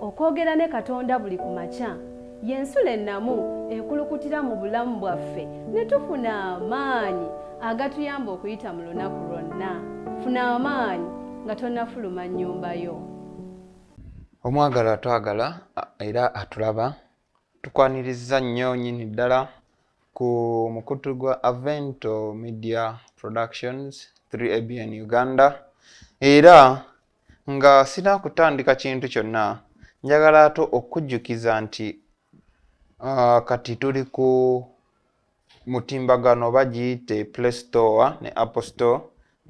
okwogera ne Katonda buli ku makya y'ensula ennamu ekulukutira mu bulamu bwaffe ne tufuna amaanyi agatuyamba okuyita mu lunaku lwonna. Funa amaanyi nga tonnafuluma nnyumba yo. Omwagala atwagala era atulaba, tukwaniriza nnyo nnyini ddala ku mukutu gwa Avento Media Productions 3ABN Uganda, era nga sina kutandika kintu kyonna njagala ato okujjukiza nti kati tuli ku mutimbagano bagiyite Play Store ne Apple Store,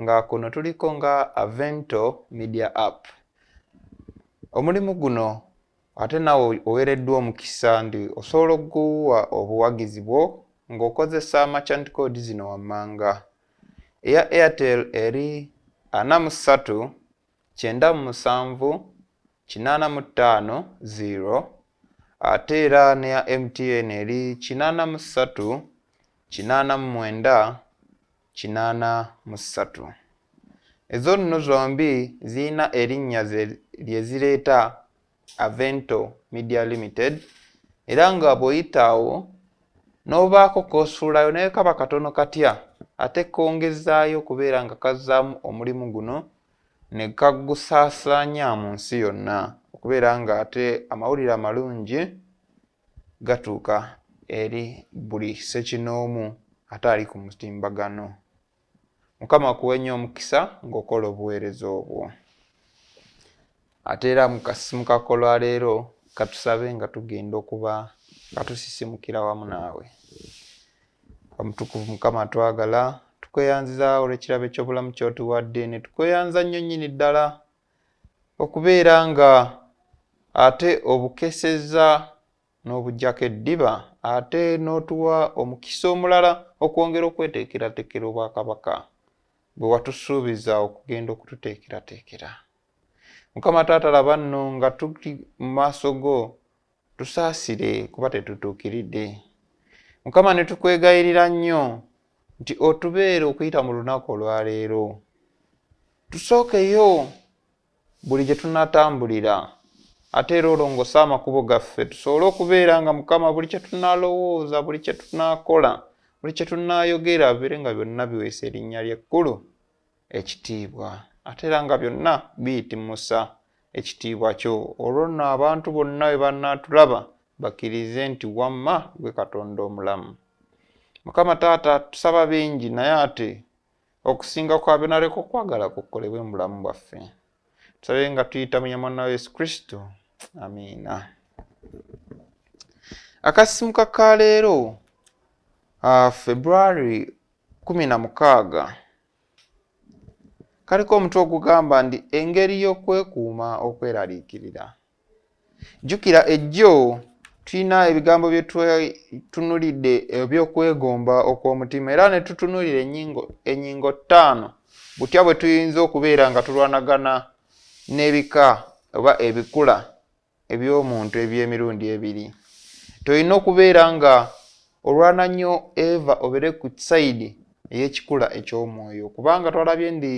nga kuno tuliko nga Avento Media App. Omulimu guno ate nawe owereddwa omukisa ndi osobola okuguwa obuwagizi bwo ng'okozesa merchant code zino wammanga. Eya Airtel eri 43 97 850 0, ate era neya MTN eri 83 89 83. Ezo nno zombi zirina erinnya lye zireeta Avento Media Limited, era nga bw'oyitaawo n'obaako k'osuulayo naye kaba katono katya, ate kongezaayo okubeera nga kazzaamu omulimu guno ne kagusaasaanya mu nsi yonna, okubeera nga ate amawulire amalungi gatuuka eri buli ssekinoomu ate ali ku mutimbagano. Mukama akuwe nnyo omukisa ng'okola obuweereza obwo. Ate era mu kasimu kako lwaleero katusabe nga tugenda okuba nga tusisimukira wamu naawe. Omutukuvu Mukama atwagala, tukweyanziza olw'ekirabo eky'obulamu ky'otuwadde, ne tukweyanza nnyo nnyini ddala okubeera nga ate obukeseza n'obuggyako eddiba, ate n'otuwa omukisa omulala okwongera okweteekerateekera obwakabaka bwe watusuubiza okugenda okututeekerateekera. Mukama Taata, laba nno nga tuli mu maaso go, tusaasire kuba tetutuukiridde. Mukama, ne tukwegayirira nnyo nti otubeere okuyita mu lunaku olwaleero. Tusookeyo buli gye tunatambulira, ate era olongosa amakubo gaffe, tusobole okubeera nga Mukama buli kye tunalowooza, buli kye tunakola, buli kye tunayogera bibeere nga byonna biweesa erinnya ly'ekkulu ekitiibwa, ate era nga byonna biyitimusa ekitiibwa kyo. Olwo nno abantu bonna bwe banaatulaba bakkirize nti wamma gwe Katonda omulamu. Mukama Taata, tusaba bingi naye ate okusinga kwa byonna leka okwagala kukolebwe mu bulamu bwaffe. Tusabe nga tuyita mu Mwana wa Yesu Kristo. Amiina. Akasimu ka leero February 16 kaliko omutwe ogugamba ndi engeri y'okwekuuma okweraliikirira. Jjukira ejjo tulina ebigambo bye tunulidde eby'okwegomba okw'omutima, era ne tutunulira ennyingo 5 butya bwe tuyinza okubeera nga tulwanagana n'ebika oba ebikula eby'omuntu eby'emirundi ebiri. Tulina okubeera nga olwana nnyo Eva obere ku sayidi ey'ekikula eky'omwoyo, kubanga twalabye ndi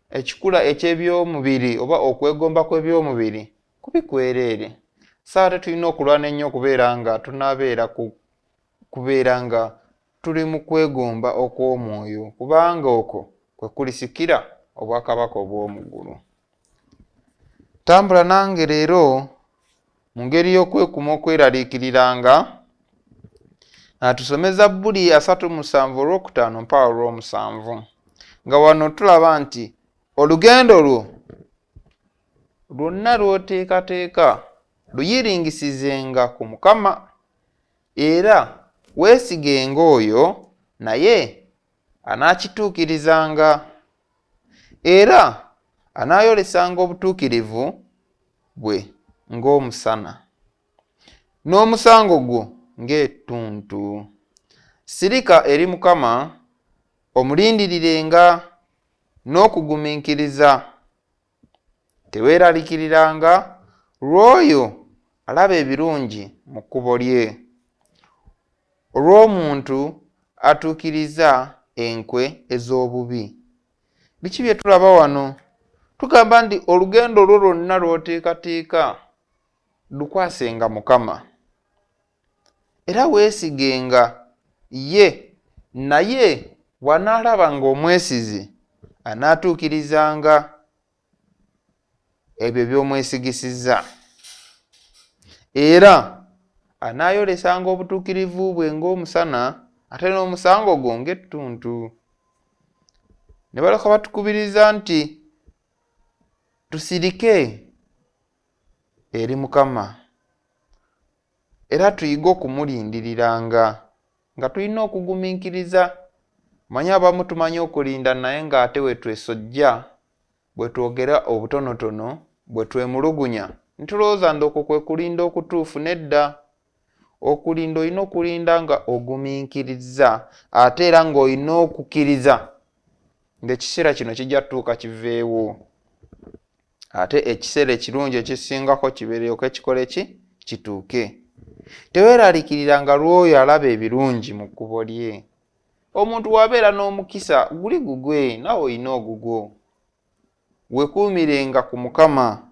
ekikula eky'ebyomubiri oba okwegomba kw'ebyomubiri kubikwereere. Ate tulina okulwana ennyo okubeera nga tunabeera kubeera nga tuli mu kwegomba okw'omwoyo, kubanga okwo kwe kulisikira obwakabaka obw'omu ggulu. Tambula nange leero mu ngeri y'okwekuuma okweraliikiriranga. Tusome Zabbuli 37:5 mpaka 7, nga wano tulaba nti olugendo lwo lwonna lw'oteekateeka luyiringisizenga ku Mukama, era weesigenga oyo naye anaakituukirizanga, era anaayolesanga obutuukirivu bwe ng'omusana, n'omusango gwo ng'ettuntu. Sirika eri Mukama, omulindirirenga n'okugumiikiriza. Teweeraliikiriranga lw'oyo alaba ebirungi mu kkubo lye, olw'omuntu atuukiriza enkwe ez'obubi. Biki bye tulaba wano? Tugamba nti olugendo lwo lwonna lw'oteekateeka lukwasenga Mukama era weesigenga ye, naye bw'anaalaba ng'omwesizi anaatuukirizanga ebyo by'omwesigisizza era anaayolesanga obutuukirivu bwe ng'omusana ate n'omusango gwo ng'ettuntu. Ne balyoka batukubiriza nti tusirike eri Mukama era tuyige okumulindiriranga nga tulina okugumiikiriza. Manya abamu tumanyi okulinda naye ng'ate we twesojja bwe twogera obutonotono bwe twemulugunya ntulowooza nti okwo kwe kulinda okutuufu. Nedda, okulinda olina okulinda nga ogumiikiriza ate era ng'olina okukkiriza ng'ekiseera kino kijja tutuuka kiveewo, ate ekiseera ekirungi ekisingako kibeereyo ekikole kituuke. Teweeraliikiriranga lw'oyo alaba ebirungi mu kkubo lye. Omuntu wabeera n'omukisa guli gugwe, nawe olina ogugwo. Weekuumirenga ku Mukama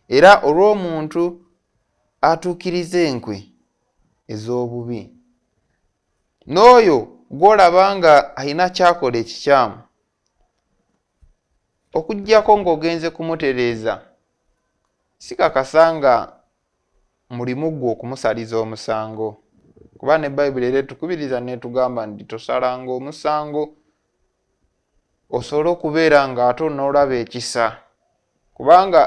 era olw'omuntu atuukiriza enkwe ez'obubi n'oyo gw'olaba nga alina kyakola ekikyamu, okuggyako ng'ogenze kumutereeza, sikakasa nga mulimu gwo okumusaliza omusango, kuba ne Bayibuli era etukubiriza n'etugamba nti tosalanga omusango osobole okubeera ng'ate onoolaba ekisa, kubanga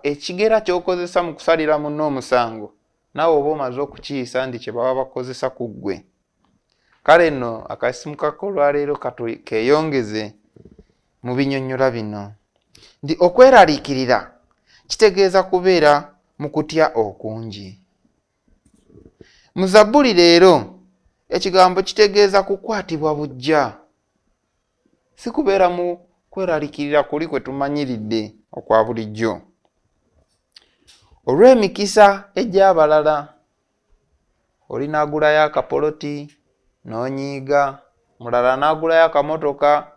ekigera ky'okozesa mu kusalira munno omusango naawe oba omaze okukiyisa nti kye baba bakozesa ku ggwe. Kale nno akasimu kako olwaleero keeyongeze mu binnyonnyola bino nti okweraliikirira kitegeeza kubeera mu kutya okungi. Mu Zabbuli leero ekigambo kitegeeza kukwatibwa buggya, si kubeera mu kweraliikirira kuli kwe tumanyiridde okwa bulijjo. Olw'emikisa egy'abalala, oli n'agulayo akapoloti n'onyiiga, mulala n'agulayo akamotoka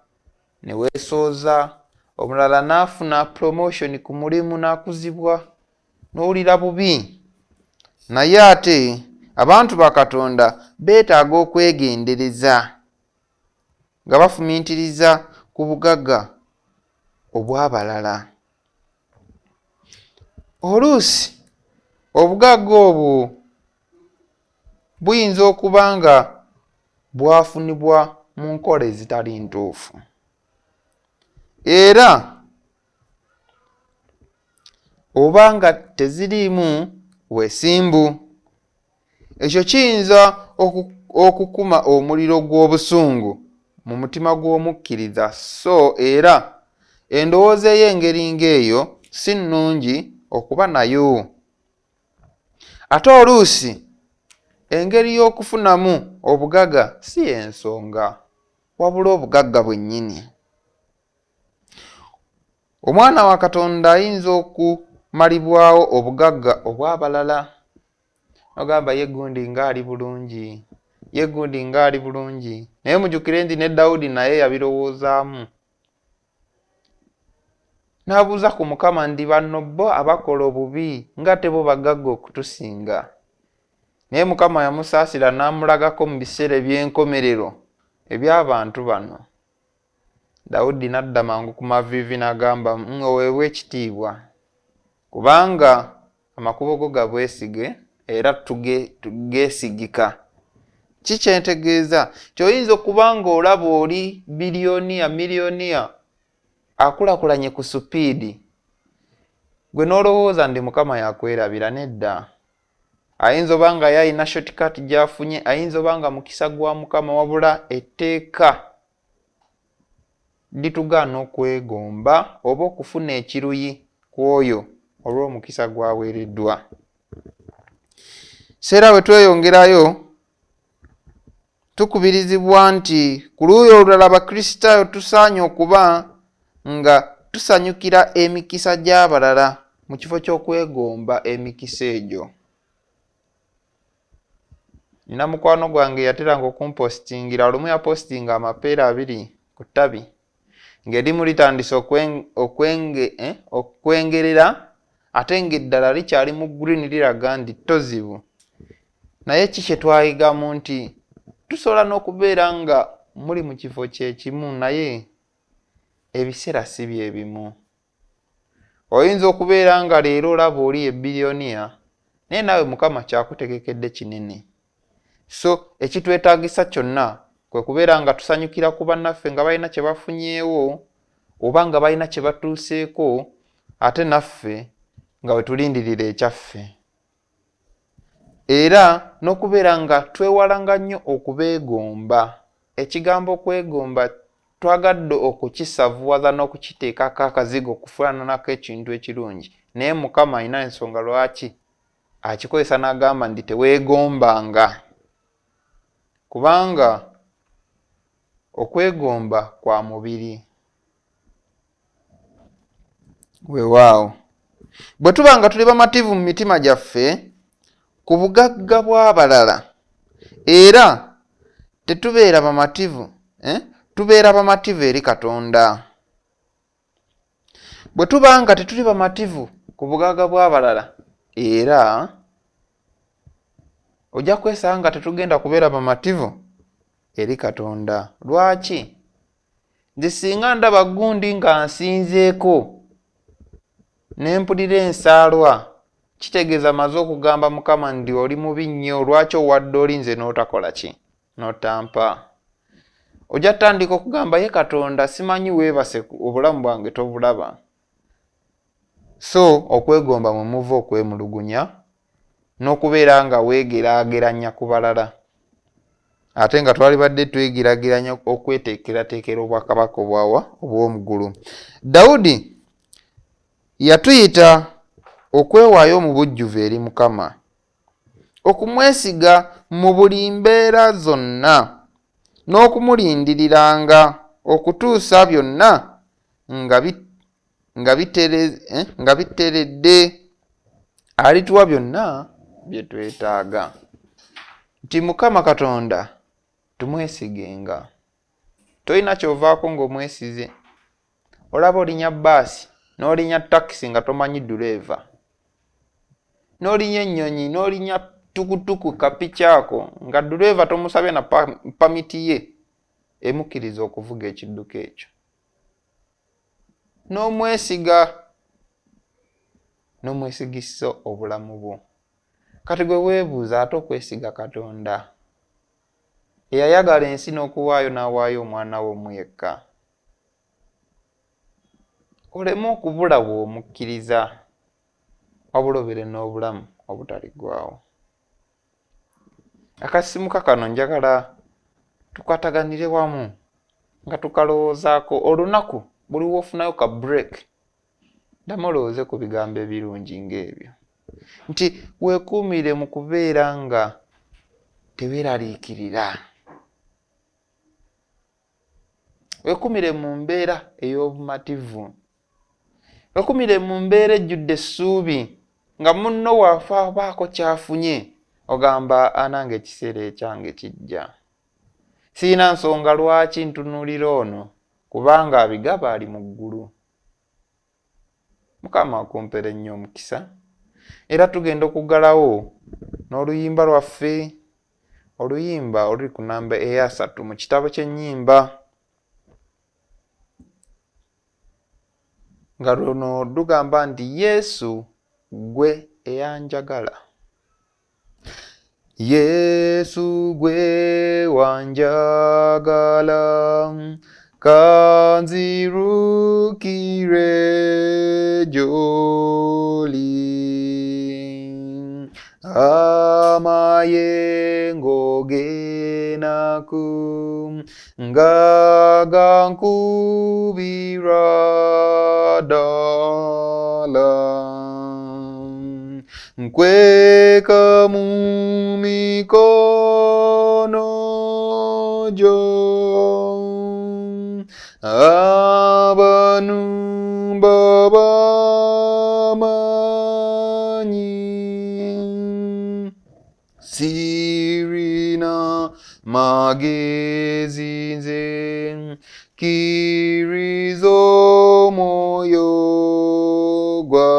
ne weesooza, omulala n'afuna promotion ku mulimu n'akuzibwa n'owulira bubi. Naye ate abantu ba Katonda beetaaga okwegendereza nga bafumiitiriza ku bugagga obw'abalala. Oluusi obugagga obwo buyinza okuba nga bwafunibwa mu nkola ezitali ntuufu era oba nga teziriimu bwesimbu. Ekyo kiyinza okukuma omuliro gw'obusungu mu mutima gw'omukkiriza, so era endowooza ey'engeri ng'eyo si nnungi okuba nayo. Ate oluusi engeri y'okufunamu obugagga si y'ensonga, wabula obugagga bwennyini. Omwana wa Katonda ayinza okumalibwawo obugagga obw'abalala. Ogamba ye gundi ng'ali bulungi, ye gundi ng'ali bulungi, naye mujjukire nti ne Dawudi naye yabirowoozaamu. N'abuuza ku Mukama nti bano bo abakola obubi nga tebo bagagga okutusinga. Naye Mukama yamusaasira n'amulagako mu biseera eby'enkomerero eby'abantu bano. Dawudi n'adda mangu ku maviivi n'agamba oweebwe ekitiibwa, kubanga amakubo go ga bwesige era tugeesigika. Ki kyentegeeza? Kyoyinza okuba ng'olaba oli miliyoniya akulakulanye ku supiidi, gwe n'olowooza ndi Mukama yakwerabira. Nedda, ayinza oba nga yalina shortcut gy'afunye, ayinza oba nga mukisa gwa Mukama, wabula etteeka litugaana okwegomba oba okufuna ekiruyi ku oyo olw'omukisa gwaweereddwa. Seera we tweyongerayo tukubirizibwa nti ku luuyi olulala Abakristaayo tusaanye okuba nga tusanyukira emikisa gy'abalala mu kifo ky'okwegomba emikisa egyo. Nina mukwano gwange yateranga okumpostingira, olumu yapostinga amapeera 2 ku ttabi ng'erimu litandise okwengerera ate ng'eddala likyali mu green liraga nti tozibu. Naye ki kye twayigamu nti tusobola n'okubeera nga muli mu kifo kyekimu naye ebiseera si bye bimu. Oyinza okubeera nga leero olaba oli ebiliyoniya naye naawe Mukama kyakutegekedde kinene. So ekitwetaagisa kyonna kwe kubeera nga tusanyukira ku bannaffe nga balina kye bafunyeewo oba nga balina kye batuuseeko ate naffe nga we tulindirira ekyaffe. Era n'okubeera nga twewalanga nnyo okubeegomba. Ekigambo kwegomba twagadde okukisavuwaza n'okukiteekako akazigo okufaananako ekintu ekirungi. Naye Mukama alina ensonga lwaki akikozesa n'agamba nti teweegombanga. Kubanga okwegomba kwa mubiri. Weewaawo. Bwe tuba nga tuli bamativu mu mitima gyaffe ku bugagga bw'abalala era tetubeera bamativu, tubeera bamativu eri Katonda. Bwe tuba nga tetuli bamativu ku bugagga bw'abalala era ojja kwesanga nga tetugenda kubeera bamativu eri Katonda. Lwaki? Nze singa ndaba gundi nga nsinzeeko ne mpulira ensaalwa kitegeeza maze okugamba Mukama ndi oli mubi nnyo, lwaki owadde olinze n'otakola ki? N'otampa. Ojja tandika okugamba ye Katonda simanyi weebase obulamu bwange tobulaba. So okwegomba mwe muva okwemulugunya n'okubeera nga weegeraageranya ku balala ate nga twali badde twegeraageranya okweteekerateekera obwakabaka obw'omugulu. Dawudi yatuyita okwewaayo mu bujjuvu eri Mukama, okumwesiga mu buli mbeera zonna n'okumulindiriranga okutuusa byonna nga biteredde. Alituwa byonna bye twetaaga. Nti Mukama Katonda tumwesigenga. Tolina ky'ovaako ng'omwesize. Olaba olinya bbaasi n'olinya takisi nga tomanyi duleeva, n'olinya ennyonyi n'olinya tukutuku kapiki ako nga duleeva tomusabye na pamiti ye emukkiriza okuvuga ekidduka ekyo. N'omwesigisa obulamu bwo. Kati gwe weebuuza ate okwesiga Katonda eyayagala ensi n'okuwaayo n'awaayo omwana we omu yekka, oleme okubula bw'omukkiriza wabula n'obulamu obutaliggwaawo. Akasimuka kano njagala tukwataganire wamu nga tukalowoozaako olunaku buli w'ofunayo ka break ddamu olowooze ku bigambo ebirungi ng'ebyo nti weekuumire mu kubeera nga teweeraliikirira. Weekuumire mu mbeera ey'obumativu. Weekuumire mu mbeera ejjudde essuubi nga munno waafa abaako kyafunye ogamba anange ekiseera ekyange kijja. Siina nsonga lwaki ntunuulira ono kubanga abigaba ali mu ggulu. Mukama akumpere nnyo omukisa. Era tugenda okuggalawo n'oluyimba lwaffe, oluyimba oluli ku nnamba eya 3 mu kitabo ky'ennyimba. Nga luno lugamba nti Yesu gwe eyanjagala. Yesu gwe wanjagala kanzirukire gy'oli. Amayengo g'enaku nga gankubira ddala. Nkweka mu mikono gyo abanumba b'amaanyi. Sirina magezi nze kkiriza omwoyo gwa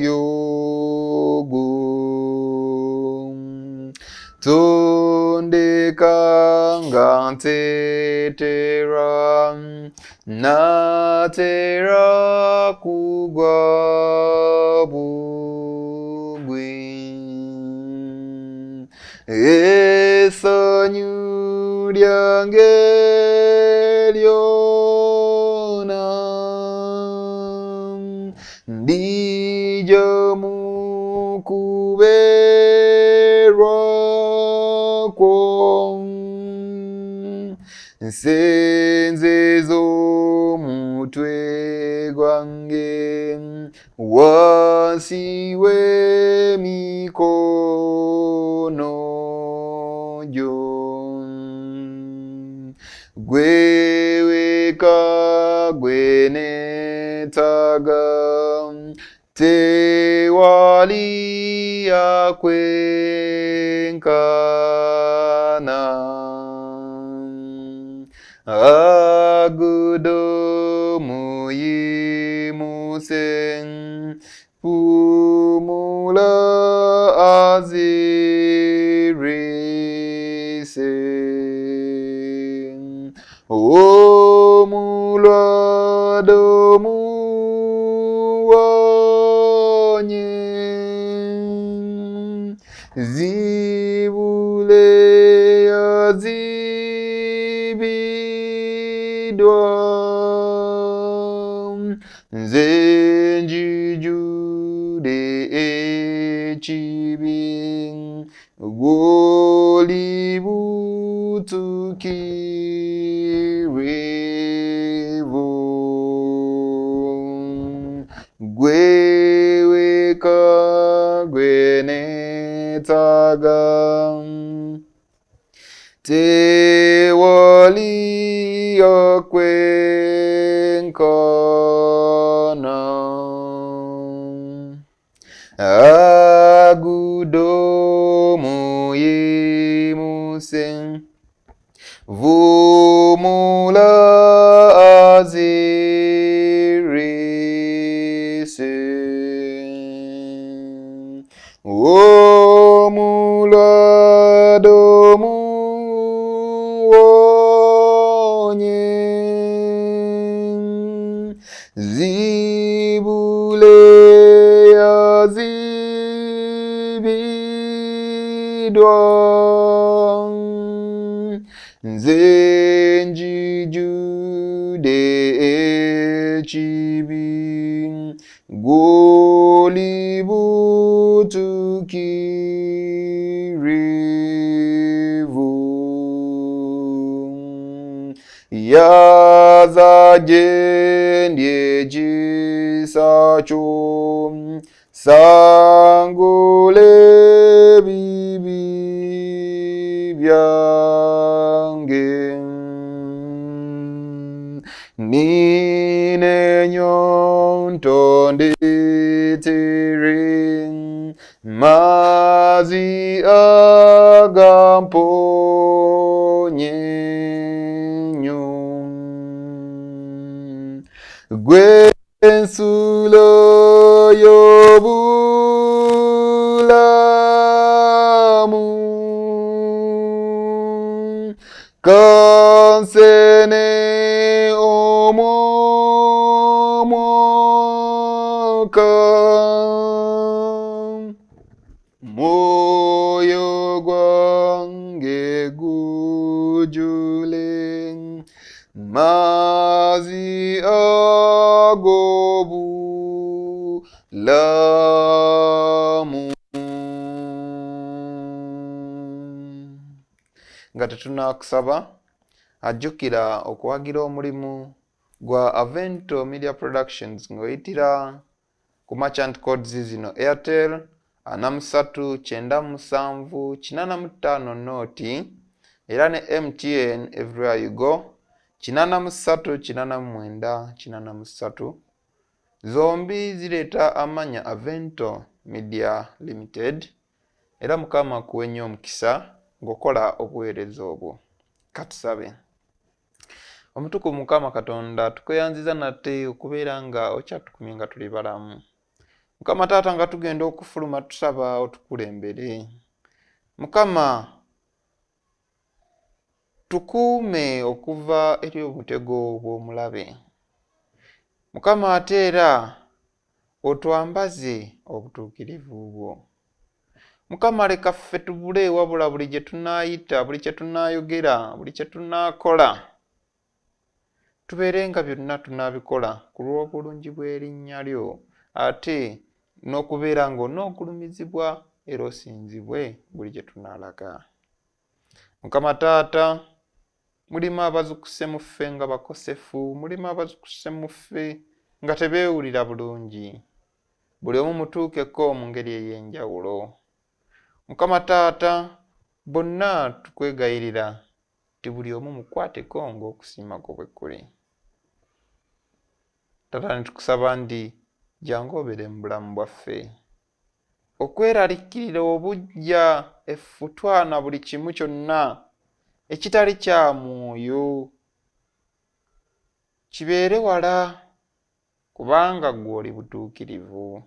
yogo tondeka ntetera natera kugwa bugwi essanyu lyange lyona ndija mu kubeerwa kwo nsenze z'omutwe gwange wansi w'emikono gyo gwe weka gwe neetaga tewali akwenkana agudo muyimuse pumula azirise omulwado muwanye zibule yazibidwa nze njijude ekibi gwoli butukirevo gwe weka gwe neetaga tewali akwenkana agudo muyimuse vumula azirise omulwado muwonye zibule yazibidwa nze njijude ekibi gwoli butukirevo yaza jendye jisa cho sangule bibi byange nine nyonto nditere mazi agamponye gwe nsulo y'obulamu kansene omwomoka moyo gwange gujule mazi ag'obulamu. Nga tetunakusaba ajjukira okuwagira omulimu gwa Avento Media Productions ng'oyitira ku merchant codes zino Airtel 839785 noti era ne MTN everywhere you go 838993 zombi zireta amanya Avento Media Limited era mukama kuwenye omukisa ngokola obuweereza obwo. Katusabe. Omutuku mukama Katonda tukweyanziza nate okubeera nga okyatukumye nga tuli balamu. Mukama Taata nga tugenda okufuluma tusaba otukulembere. Mukama tukuume okuva eri obutego bw'omulabe. Mukama ate era otwambaze obutuukirivu bwo. Mukama leka ffe tubule wabula buli gye tunaayita, buli kye tunaayogera, buli kye tunaakola, tubeere nga byonna tunaabikola ku lw'obulungi bw'erinnya lyo, ate n'okubeera ng'onoogulumizibwa era osinzibwe buli gye tunaalaga. Mukama Taata, mulimu abazukuse mu ffe nga bakosefu, mulimu abazukuse mu ffe nga tebeewulira bulungi. Buli omu mutuukeko mu ngeri ey'enjawulo. Mukama Taata, bonna tukwegayirira ti buli omu mukwateko ng'okusiima kwo bwe kuli. Taata, ne tukusaba ndi jangu obeere mu bulamu bwaffe. Okweraliikirira obujja effutwa na buli kimu kyonna ekitali kya mwoyo kibeere wala, kubanga ggwe oli butuukirivu.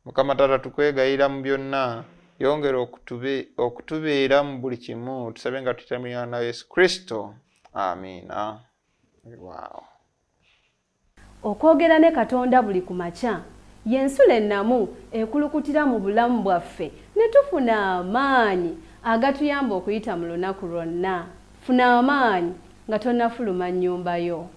Mukama Taata, tukwegayirira mu byonna, yongera okutubeera mu buli kimu, tusabe nga tuyita mu linnya lya Yesu Kristo. Amiina. Wow. Okwogera ne Katonda buli ku makya y'ensula ennamu ekulukutira mu bulamu bwaffe ne tufuna amaanyi agatuyamba okuyita mu lunaku lwonna. Funa amaanyi nga tonnafuluma nnyumba yo.